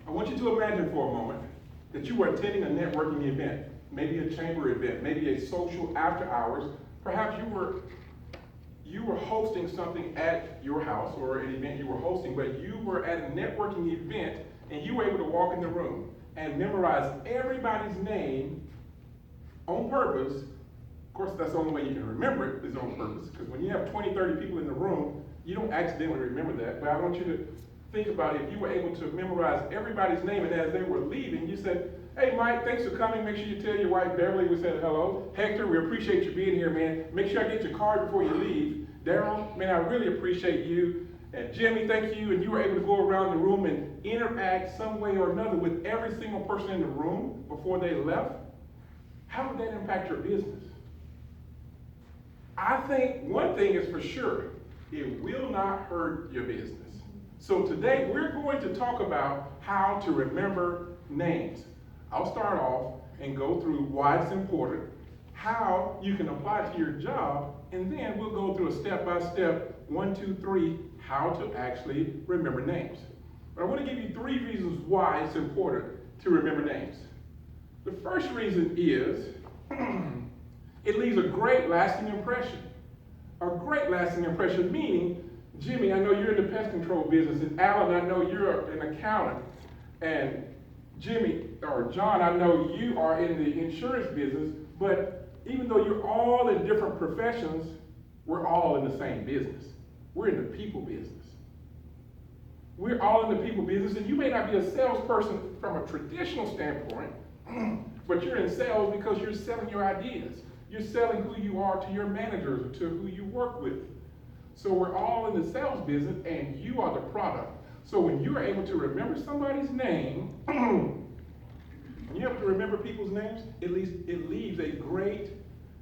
I want you to imagine for a moment that you were attending a networking event, maybe a chamber event, maybe a social after hours. Perhaps you were hosting something at your house or an event you were hosting, but you were at a networking event and you were able to walk in the room and memorize everybody's name on purpose. Of course, that's the only way you can remember it is on purpose, because when you have 20, 30 people in the room, you don't accidentally remember that. But I want you to think about if you were able to memorize everybody's name, and as they were leaving, you said, "Hey, Mike, thanks for coming. Make sure you tell your wife, Beverly, we said hello. Hector, we appreciate you being here, man. Make sure I get your card before you leave. Darrell, man, I really appreciate you. And Jimmy, thank you." And you were able to go around the room and interact some way or another with every single person in the room before they left. How would that impact your business? I think one thing is for sure, it will not hurt your business. So today we're going to talk about how to remember names. I'll start off and go through why it's important, how you can apply it to your job, and then we'll go through a step-by-step, 1, 2, 3, how to actually remember names. But I want to give you 3 reasons why it's important to remember names. The first reason is it leaves a great lasting impression. A great lasting impression, meaning, Jimmy, I know you're in the pest control business, and Alan, I know you're an accountant, and Jimmy, or John, I know you are in the insurance business, but even though you're all in different professions, we're all in the same business. We're in the people business. We're all in the people business, and you may not be a salesperson from a traditional standpoint, but you're in sales because you're selling your ideas. You're selling who you are to your managers or to who you work with. So we're all in the sales business, and you are the product. So when you're able to remember somebody's name, when you're able to remember people's names, it leaves a great,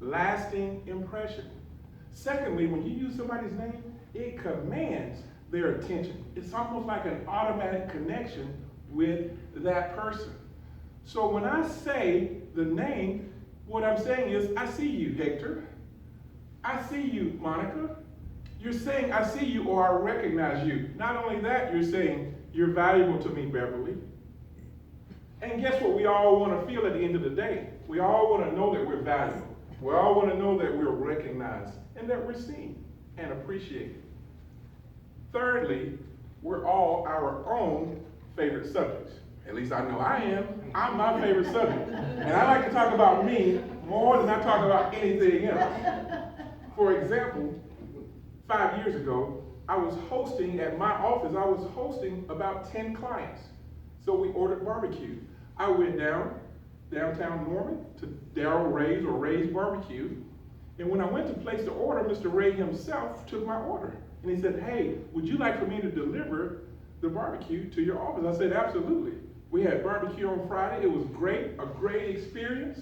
lasting impression. Secondly, when you use somebody's name, it commands their attention. It's almost like an automatic connection with that person. So when I say the name, what I'm saying is, I see you, Hector. I see you, Monica. You're saying, I see you, or I recognize you. Not only that, you're saying, you're valuable to me, Beverly. And guess what we all want to feel at the end of the day? We all want to know that we're valuable. We all want to know that we're recognized and that we're seen and appreciated. Thirdly, we're all our own favorite subjects. At least I know I am. I'm my favorite subject. And I like to talk about me more than I talk about anything else. For example, 5 years ago, I was hosting at my office, I was hosting about 10 clients. So we ordered barbecue. I went downtown Norman to Darrell Riggs or Ray's Barbecue. And when I went to place the order, Mr. Ray himself took my order. And he said, "Hey, would you like for me to deliver the barbecue to your office?" I said, "Absolutely." We had barbecue on Friday. It was great, a great experience.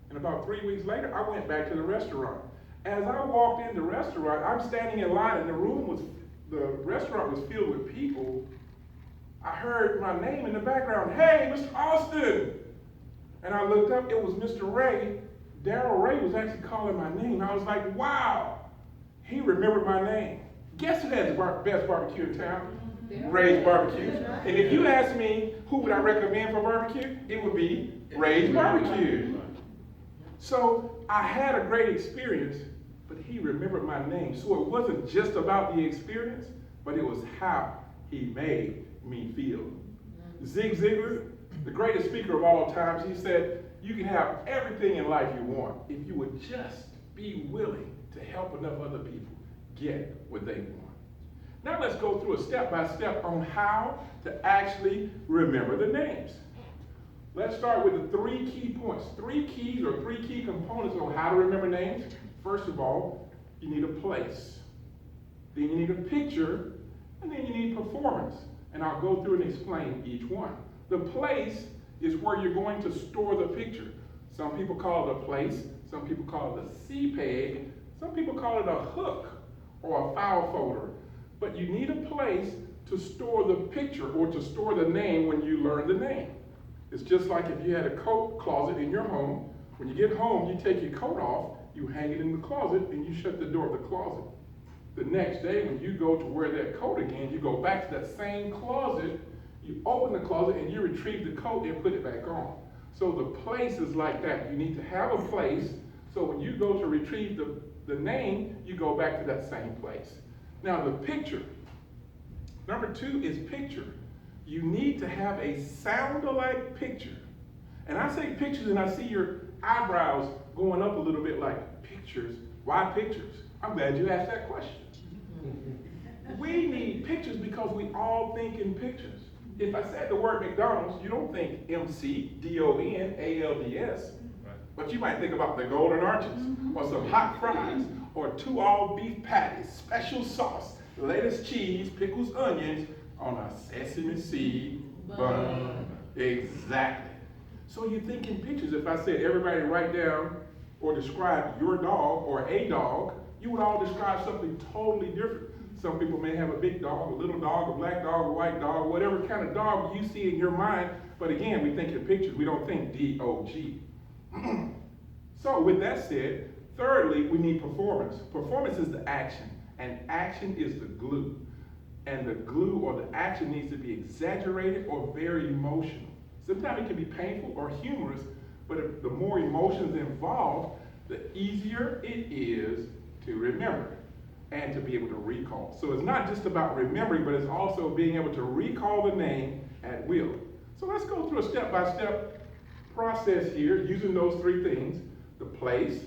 And about 3 weeks later, I went back to the restaurant. As I walked in the restaurant, I'm standing in line, and the restaurant was filled with people. I heard my name in the background, "Hey, Mr. Austin." And I looked up, it was Mr. Ray. Darrell Ray was actually calling my name. I was like, wow, he remembered my name. Guess who has the best barbecue in town? Ray's Barbecue. And if you ask me who would I recommend for barbecue, it would be Ray's Barbecue. So I had a great experience, but he remembered my name. So it wasn't just about the experience, but it was how he made me feel. Zig Ziglar, the greatest speaker of all times, he said, you can have everything in life you want if you would just be willing to help enough other people get what they want. Now let's go through a step-by-step on how to actually remember the names. Let's start with the 3 key points, 3 keys or 3 key components on how to remember names. First of all, you need a place. Then you need a picture, and then you need performance. And I'll go through and explain each one. The place is where you're going to store the picture. Some people call it a place, some people call it a CPEG, some people call it a hook or a file folder. But you need a place to store the picture or to store the name when you learn the name. It's just like if you had a coat closet in your home. When you get home, you take your coat off, you hang it in the closet, and you shut the door of the closet. The next day, when you go to wear that coat again, you go back to that same closet, You open the closet and you retrieve the coat and put it back on. So the place is like that. You need to have a place, so when you go to retrieve the name, you go back to that same place. Now the picture. Number 2 is picture. You need to have a sound-alike picture. And I say pictures and I see your eyebrows going up a little bit like, pictures? Why pictures? I'm glad you asked that question. We need pictures because we all think in pictures. If I said the word McDonald's, you don't think McDonalds, but you might think about the Golden Arches, or some hot fries, or 2 all-beef patties, special sauce, lettuce, cheese, pickles, onions, on a sesame seed bun. Exactly. So you think in pictures. If I said everybody write down or describe your dog or a dog, you would all describe something totally different. Some people may have a big dog, a little dog, a black dog, a white dog, whatever kind of dog you see in your mind. But again, we think in pictures. We don't think D-O-G. So with that said, thirdly, we need performance. Performance is the action, and action is the glue. And the glue or the action needs to be exaggerated or very emotional. Sometimes it can be painful or humorous, but if the more emotions involved, the easier it is to remember and to be able to recall. So it's not just about remembering, but it's also being able to recall the name at will. So let's go through a step-by-step process here using those 3 things: the place,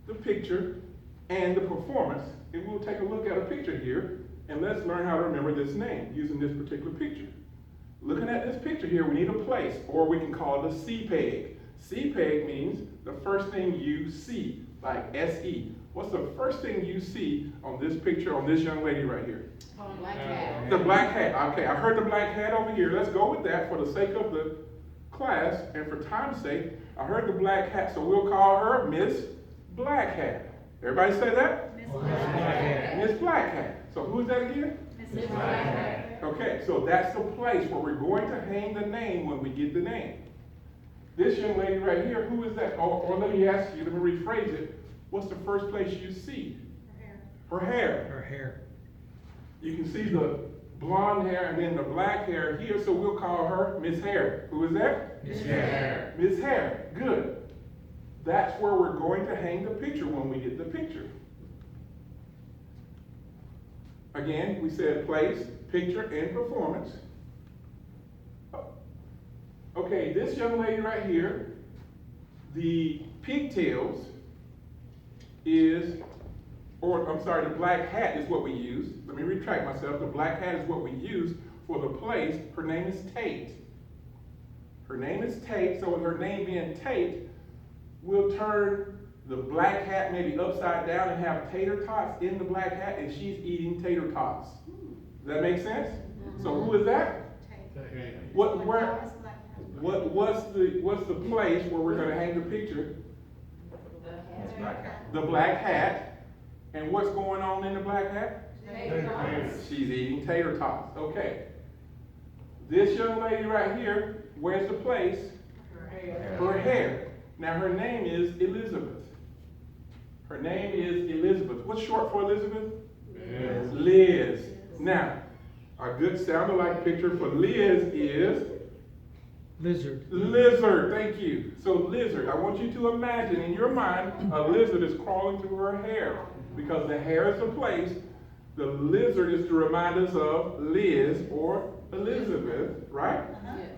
the picture, and the performance. And we'll take a look at a picture here, and let's learn how to remember this name using this particular picture. Looking at this picture here, we need a place, or we can call it a CPEG. CPEG means the first thing you see, like S-E. What's the first thing you see on this picture, on this young lady right here? Oh, black hat. The black hat. Okay, I heard the black hat over here. Let's go with that for the sake of the class and for time's sake. I heard the black hat, so we'll call her Miss Black Hat. Everybody say that? Miss Black Hat. Miss Black Hat. So who is that again? Miss Black Hat. Okay, so that's the place where we're going to hang the name when we get the name. This young lady right here, who is that? Or let me ask you, let me rephrase it. What's the first place you see? Her hair. Her hair. You can see the blonde hair and then the black hair here, so we'll call her Miss Hair. Who is that? Miss Hair. Miss Hair. Good. That's where we're going to hang the picture when we get the picture. Again, we said place, picture, and performance. Okay, this young lady right here, the pigtails is, or I'm sorry, the black hat is what we use. Let me retract myself. The black hat is what we use for the place. Her name is Tate. Her name is Tate, so with her name being Tate, we'll turn the black hat maybe upside down and have tater tots in the black hat, and she's eating tater tots. Does that make sense? So who is that? What's the place where we're going to hang the picture? The black hat. And what's going on in the black hat? She's eating tater tots. Okay. This young lady right here, where's the place? Her hair. Now her name is Elizabeth. Her name is Elizabeth. What's short for Elizabeth? Liz. Now, a good sound-alike picture for Liz is? Lizard. Lizard, thank you. So lizard, I want you to imagine in your mind a lizard is crawling through her hair. Because the hair is the place, the lizard is to remind us of Liz or Elizabeth, right? Yes.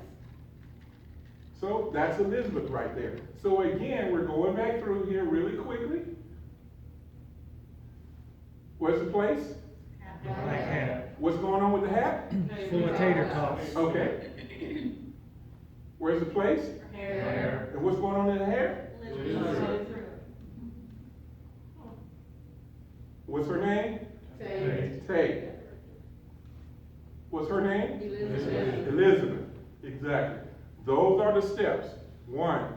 So that's Elizabeth right there. So again, we're going back through here really quickly. What's the place? Black hat. What's going on with the hat? Full of tater tots. Okay. Where's the place? Hair. And what's going on in the hair? Lizard. What's her name? Tate. What's her name? Elizabeth. Elizabeth. Exactly. Those are the steps.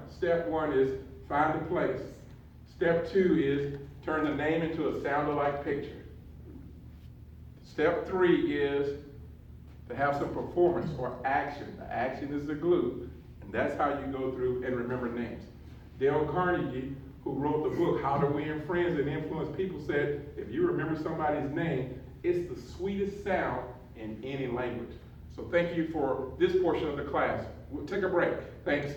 Step one is find the place. Step 2 is turn the name into a sound-alike picture. Step 3 is to have some performance or action. The action is the glue. And that's how you go through and remember names. Dale Carnegie, who wrote the book, How to Win Friends and Influence People, said, if you remember somebody's name, it's the sweetest sound in any language. So thank you for this portion of the class. We'll take a break. Thanks.